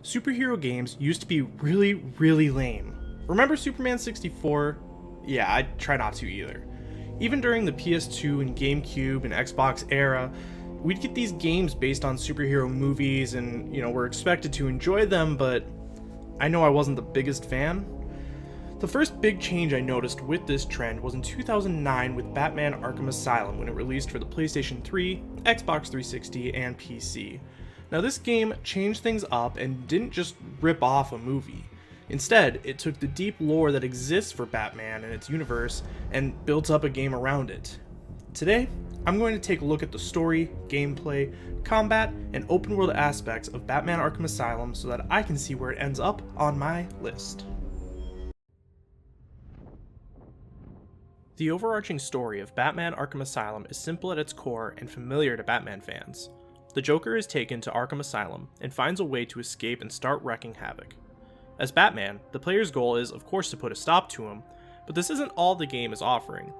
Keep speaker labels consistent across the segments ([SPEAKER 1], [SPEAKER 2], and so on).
[SPEAKER 1] Superhero games used to be really lame. Remember Superman 64? Yeah, I try not to either. Even during the PS2 and GameCube and Xbox era, we'd get these games based on superhero movies and, we're expected to enjoy them, but I know I wasn't the biggest fan. The first big change I noticed with this trend was in 2009 with Batman Arkham Asylum when it released for the PlayStation 3, Xbox 360, and PC. Now this game changed things up and didn't just rip off a movie. Instead, it took the deep lore that exists for Batman and its universe and built up a game around it. Today, I'm going to take a look at the story, gameplay, combat, and open world aspects of Batman Arkham Asylum so that I can see where it ends up on my list. The overarching story of Batman Arkham Asylum is simple at its core and familiar to Batman fans. The Joker is taken to Arkham Asylum and finds a way to escape and start wreaking havoc. As Batman, the player's goal is of course to put a stop to him, but this isn't all the game is offering.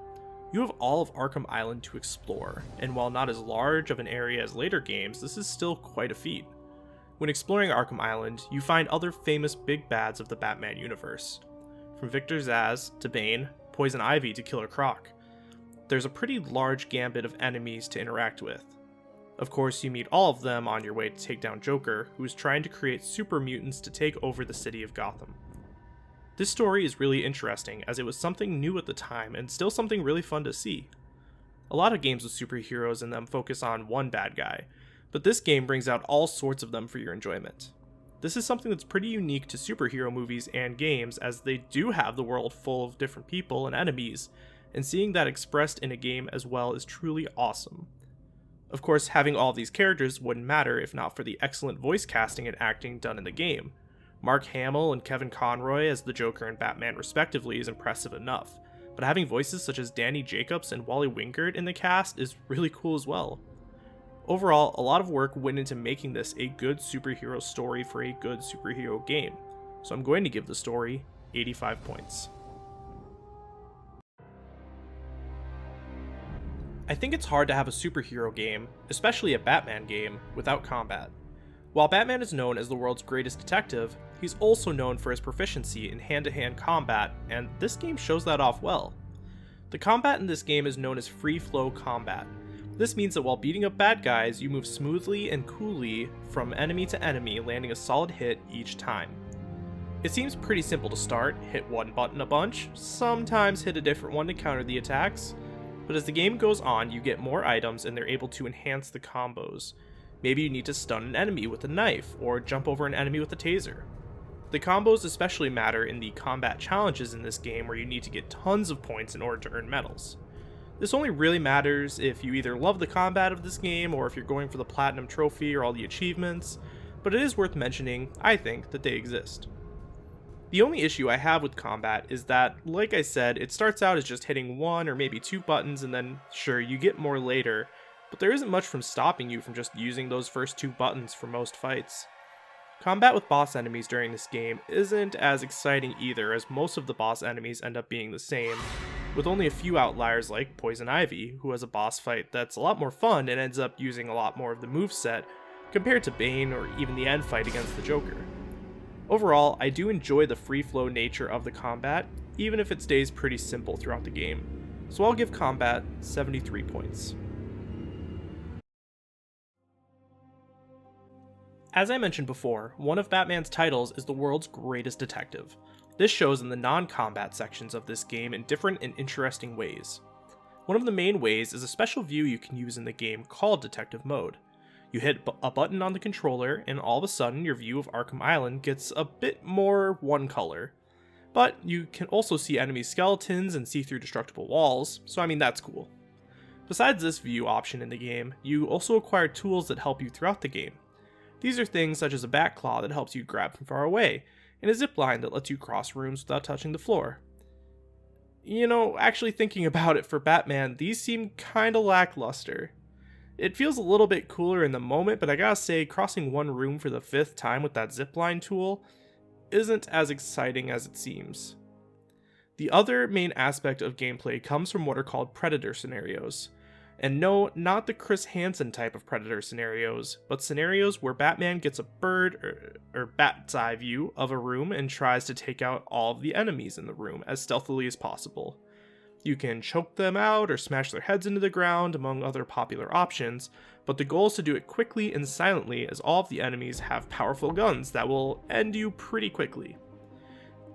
[SPEAKER 1] You have all of Arkham Island to explore, and while not as large of an area as later games, this is still quite a feat. When exploring Arkham Island, you find other famous big bads of the Batman universe. From Victor Zsasz to Bane, Poison Ivy to Killer Croc. There's a pretty large gambit of enemies to interact with. Of course, you meet all of them on your way to take down Joker, who is trying to create super mutants to take over the city of Gotham. This story is really interesting as it was something new at the time and still something really fun to see. A lot of games with superheroes in them focus on one bad guy, but this game brings out all sorts of them for your enjoyment. This is something that's pretty unique to superhero movies and games as they do have the world full of different people and enemies, and seeing that expressed in a game as well is truly awesome. Of course, having all of these characters wouldn't matter if not for the excellent voice casting and acting done in the game. Mark Hamill and Kevin Conroy as the Joker and Batman respectively is impressive enough, but having voices such as Danny Jacobs and Wally Wingert in the cast is really cool as well. Overall, a lot of work went into making this a good superhero story for a good superhero game, so I'm going to give the story 85 points. I think it's hard to have a superhero game, especially a Batman game, without combat. While Batman is known as the world's greatest detective, he's also known for his proficiency in hand-to-hand combat, and this game shows that off well. The combat in this game is known as free-flow combat. This means that while beating up bad guys, you move smoothly and coolly from enemy to enemy, landing a solid hit each time. It seems pretty simple to start, hit one button a bunch, sometimes hit a different one to counter the attacks, but as the game goes on, you get more items and they're able to enhance the combos. Maybe you need to stun an enemy with a knife, or jump over an enemy with a taser. The combos especially matter in the combat challenges in this game where you need to get tons of points in order to earn medals. This only really matters if you either love the combat of this game or if you're going for the platinum trophy or all the achievements, but it is worth mentioning, I think, that they exist. The only issue I have with combat is that, like I said, it starts out as just hitting one or maybe two buttons and then, sure, you get more later, but there isn't much from stopping you from just using those first two buttons for most fights. Combat with boss enemies during this game isn't as exciting either, as most of the boss enemies end up being the same, with only a few outliers like Poison Ivy, who has a boss fight that's a lot more fun and ends up using a lot more of the moveset compared to Bane or even the end fight against the Joker. Overall, I do enjoy the free-flow nature of the combat, even if it stays pretty simple throughout the game, so I'll give combat 73 points. As I mentioned before, one of Batman's titles is the world's greatest detective. This shows in the non-combat sections of this game in different and interesting ways. One of the main ways is a special view you can use in the game called Detective Mode. You hit a button on the controller and all of a sudden your view of Arkham Island gets a bit more one color. But you can also see enemy skeletons and see through destructible walls, so that's cool. Besides this view option in the game, you also acquire tools that help you throughout the game. These are things such as a bat claw that helps you grab from far away, and a zipline that lets you cross rooms without touching the floor. Actually thinking about it for Batman, these seem kinda lackluster. It feels a little bit cooler in the moment, but I gotta say, crossing one room for the 5th time with that zipline tool isn't as exciting as it seems. The other main aspect of gameplay comes from what are called predator scenarios, And no, not the Chris Hansen type of Predator scenarios, but scenarios where Batman gets a bird or bat's eye view of a room and tries to take out all of the enemies in the room as stealthily as possible. You can choke them out or smash their heads into the ground, among other popular options, but the goal is to do it quickly and silently as all of the enemies have powerful guns that will end you pretty quickly.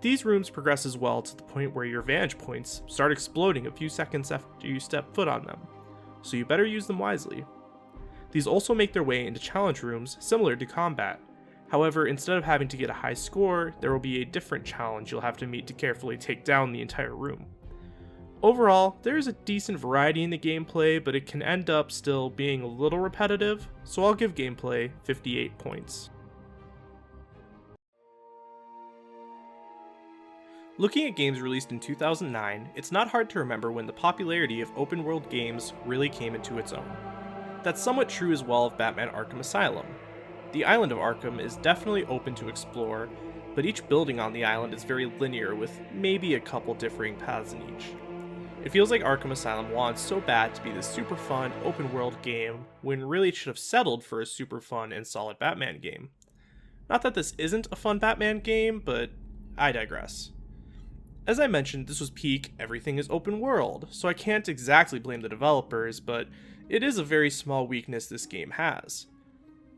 [SPEAKER 1] These rooms progress as well to the point where your vantage points start exploding a few seconds after you step foot on them, so you better use them wisely. These also make their way into challenge rooms similar to combat. However, instead of having to get a high score, there will be a different challenge you'll have to meet to carefully take down the entire room. Overall, there is a decent variety in the gameplay, but it can end up still being a little repetitive, so I'll give gameplay 58 points. Looking at games released in 2009, it's not hard to remember when the popularity of open world games really came into its own. That's somewhat true as well of Batman Arkham Asylum. The island of Arkham is definitely open to explore, but each building on the island is very linear with maybe a couple differing paths in each. It feels like Arkham Asylum wants so bad to be this super fun open world game when really it should have settled for a super fun and solid Batman game. Not that this isn't a fun Batman game, but I digress. As I mentioned, this was peak everything is open world, so I can't exactly blame the developers, but it is a very small weakness this game has.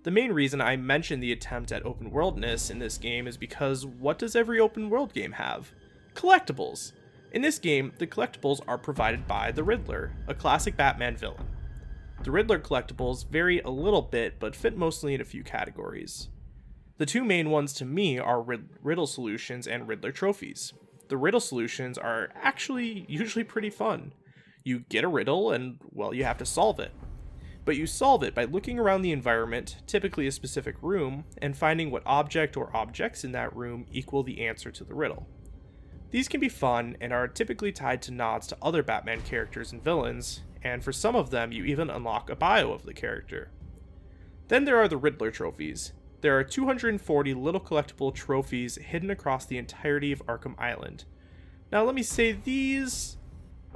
[SPEAKER 1] The main reason I mention the attempt at open worldness in this game is because what does every open world game have? Collectibles! In this game, the collectibles are provided by the Riddler, a classic Batman villain. The Riddler collectibles vary a little bit, but fit mostly in a few categories. The two main ones to me are Riddle Solutions and Riddler Trophies. The riddle solutions are actually usually pretty fun. You get a riddle and, well, you have to solve it. But you solve it by looking around the environment, typically a specific room, and finding what object or objects in that room equal the answer to the riddle. These can be fun and are typically tied to nods to other Batman characters and villains, and for some of them you even unlock a bio of the character. Then there are the Riddler Trophies. There are 240 little collectible trophies hidden across the entirety of Arkham Island. Now let me say, these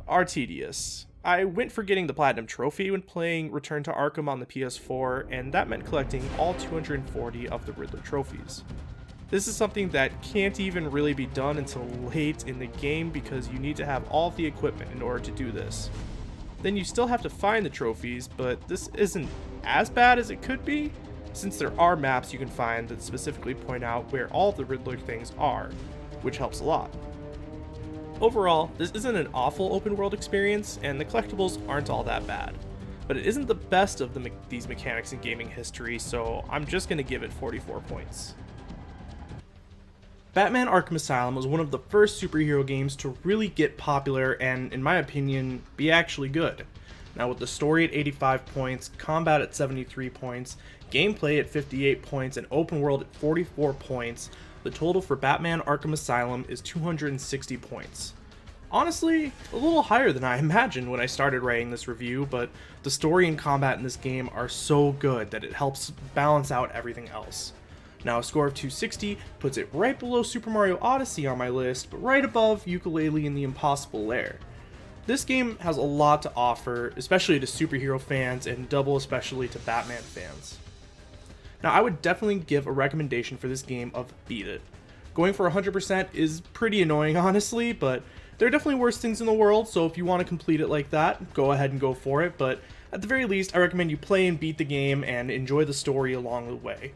[SPEAKER 1] are tedious. I went for getting the Platinum Trophy when playing Return to Arkham on the PS4, and that meant collecting all 240 of the Riddler Trophies. This is something that can't even really be done until late in the game because you need to have all of the equipment in order to do this. Then you still have to find the trophies, but this isn't as bad as it could be, since there are maps you can find that specifically point out where all the Riddler things are, which helps a lot. Overall, this isn't an awful open world experience, and the collectibles aren't all that bad, but it isn't the best of these mechanics in gaming history, so I'm just going to give it 44 points. Batman Arkham Asylum was one of the first superhero games to really get popular and, in my opinion, be actually good. Now with the story at 85 points, combat at 73 points, gameplay at 58 points, and open world at 44 points, the total for Batman Arkham Asylum is 260 points. Honestly, a little higher than I imagined when I started writing this review, but the story and combat in this game are so good that it helps balance out everything else. Now a score of 260 puts it right below Super Mario Odyssey on my list, but right above Yooka-Laylee and the Impossible Lair. This game has a lot to offer, especially to superhero fans, and double especially to Batman fans. Now I would definitely give a recommendation for this game of beat it. Going for 100% is pretty annoying honestly, but there are definitely worse things in the world, so if you want to complete it like that, go ahead and go for it, but at the very least I recommend you play and beat the game and enjoy the story along the way.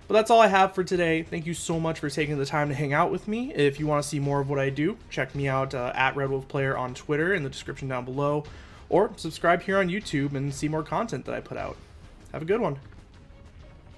[SPEAKER 1] But that's all I have for today. Thank you so much for taking the time to hang out with me. If you want to see more of what I do, check me out at RedWolf Player on Twitter in the description down below, or subscribe here on YouTube and see more content that I put out. Have a good one.